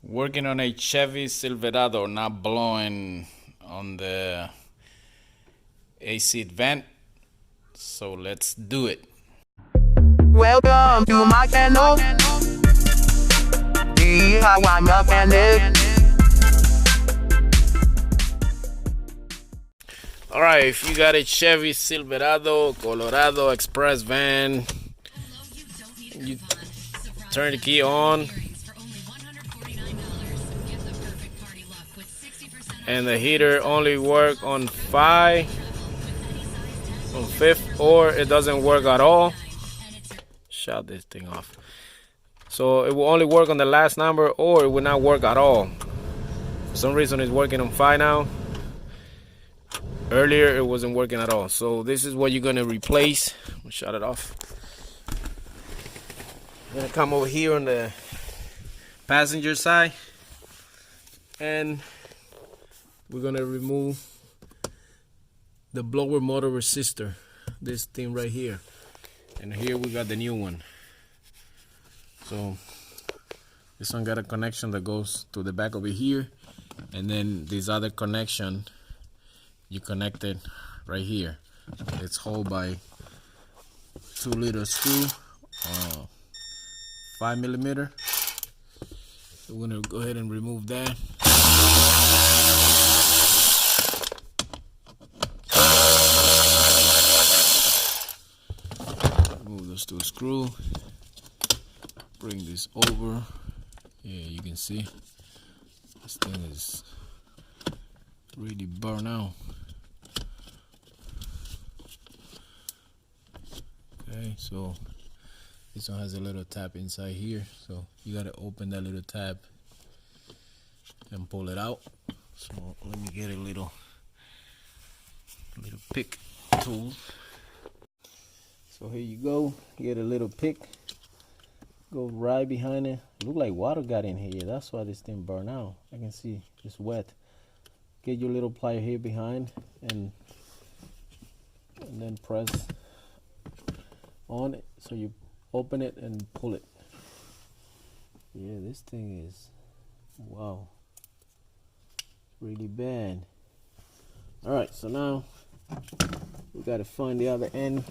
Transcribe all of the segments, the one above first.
Working on a Chevy Silverado, not blowing on the AC vent. So let's do it. Welcome to my channel. See how I'm up and it. Alright, if you got a Chevy Silverado, Colorado Express van, you turn the key on and the heater only work on 5th, or it doesn't work at all. Shut this thing off. So it will only work on the last number, or it will not work at all. For some reason it's working on 5 now. Earlier it wasn't working at all. So this is what you're gonna replace. Shut it off. I'm gonna come over here on the passenger side, and we're gonna remove the blower motor resistor, this thing right here, and here we got the new one. So this one got a connection that goes to the back over here, and then this other connection you connect it right here. It's held by 2-liter screw, 5mm. So we're gonna go ahead and remove that. Remove those 2 screws. Bring this over. Yeah, you can see this thing is really burned out. Okay, so this one has a little tab inside here, so you gotta open that little tab and pull it out. So let me get a little pick tool. So here you go, get a little pick, go right behind it. Look like water got in here. That's why this thing burned out. I can see it's wet. Get your little plier here behind, and then press on it, so you open it and pull it. Yeah, this thing is, wow, really bad. All right, so now we got to find the other end,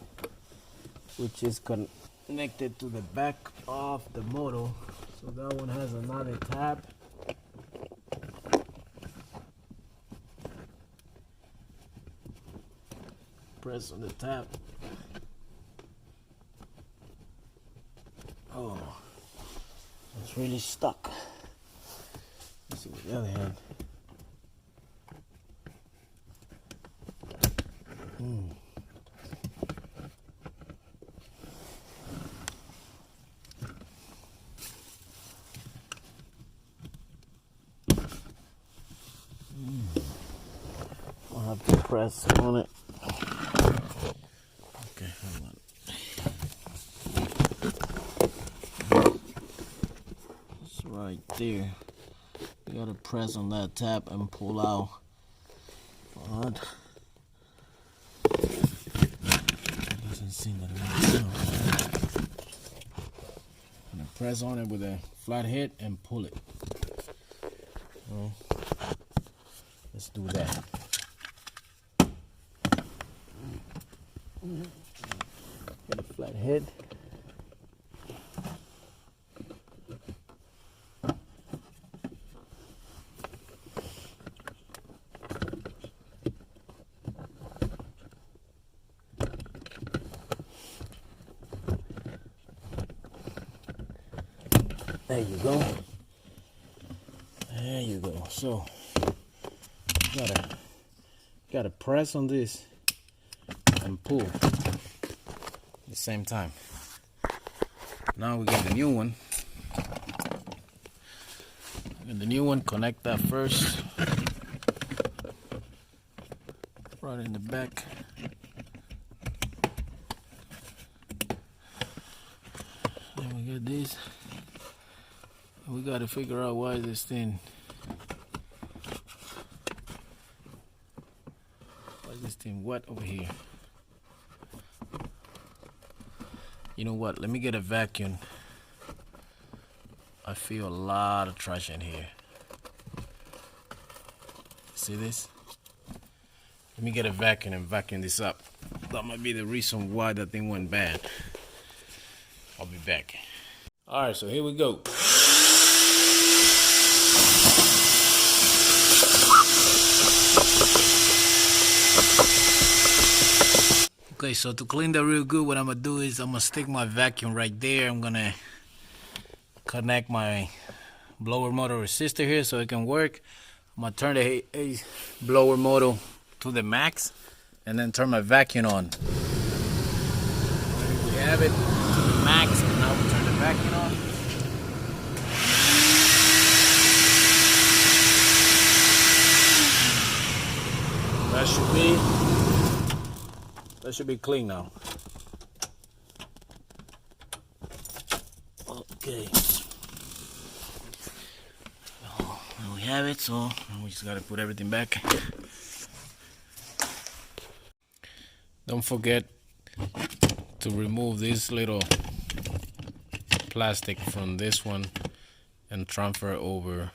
which is connected to the back of the motor. So that one has another tab. Press on the tab. Oh, it's really stuck. Let's see the other hand. I'll have to press on it. Okay, hold on. It's right there. You gotta press on that tab and pull out. But it doesn't seem that it works out. I'm gonna press on it with a flat head and pull it. Well, let's do that. Get a flat head. There you go. There you go. So gotta press on this and pull at the same time. Now we get the new one. And the new one, connect that first. Right in the back. Then we get this. We gotta figure out why this thing, wet over here. You know what? Let me get a vacuum. I feel a lot of traction here. See this? Let me get a vacuum and vacuum this up. That might be the reason why that thing went bad. I'll be back. Alright, so here we go. Okay, so to clean that real good, what I'm gonna do is I'm gonna stick my vacuum right there. I'm gonna connect my blower motor resistor here so it can work. I'm gonna turn the blower motor to the max and then turn my vacuum on. There we have it, to the max, and now we turn the vacuum on. That should be clean now. Okay. There we have it, so we just gotta put everything back. Don't forget to remove this little plastic from this one and transfer over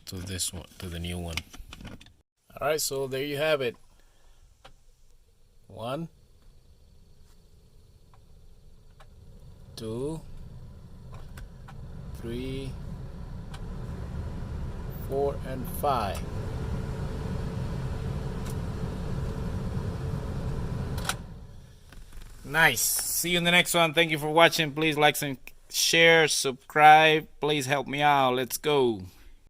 to this one, to the new one. Alright, so there you have it. 1, 2, 3, 4, and 5. Nice. See you in the next one. Thank you for watching. Please like and share, subscribe. Please help me out. Let's go.